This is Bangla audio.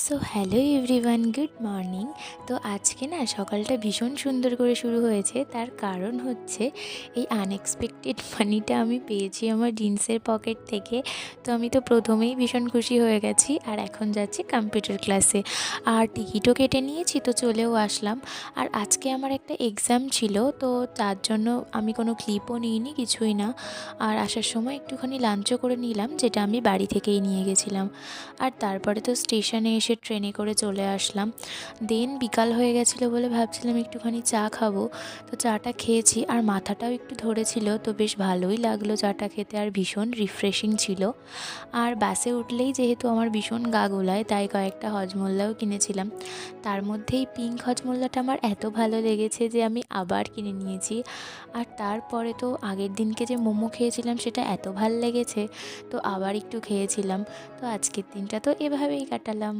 So hello everyone, good morning. তো আজকে না সকালটা ভীষণ সুন্দর করে শুরু হয়েছে। তার কারণ হচ্ছে এই আনএক্সপেক্টেড মানিটা আমি পেয়েছি আমার জিন্সের পকেট থেকে। তো আমি তো প্রথমেই ভীষণ খুশি হয়ে গেছি। আর এখন যাচ্ছি কম্পিউটার ক্লাসে, আর টিকিটও কেটে নিয়েছি, তো চলেও আসলাম। আর আজকে আমার একটা এক্সাম ছিল, তো তার জন্য আমি কোনো ক্লিপও নিইনি, কিছুই না। আর আসার সময় একটুখানি লাঞ্চও করে নিলাম, যেটা আমি বাড়ি থেকেই নিয়ে গেছিলাম। আর তারপরে তো স্টেশনে এসে ট্রেনে করে চলে আসলাম। দেন বিকাল হয়ে গেছিলো বলে ভাবছিলাম একটুখানি চা খাবো, তো চাটা খেয়েছি। আর মাথাটাও একটু ধরেছিল, তো বেশ ভালোই লাগলো চাটা খেতে, আর ভীষণ রিফ্রেশিং ছিল। আর বাসে উঠলেই যেহেতু আমার ভীষণ গা গোলায়, তাই কয়েকটা হজমোল্লাও কিনেছিলাম। তার মধ্যেই পিঙ্ক হজমোল্লাটা আমার এত ভালো লেগেছে যে আমি আবার কিনে নিয়েছি। আর তারপরে তো আগের দিনকে যে মোমো খেয়েছিলাম সেটা এত ভাল লেগেছে, তো আবার একটু খেয়েছিলাম। তো আজকের দিনটা তো এভাবেই কাটালাম।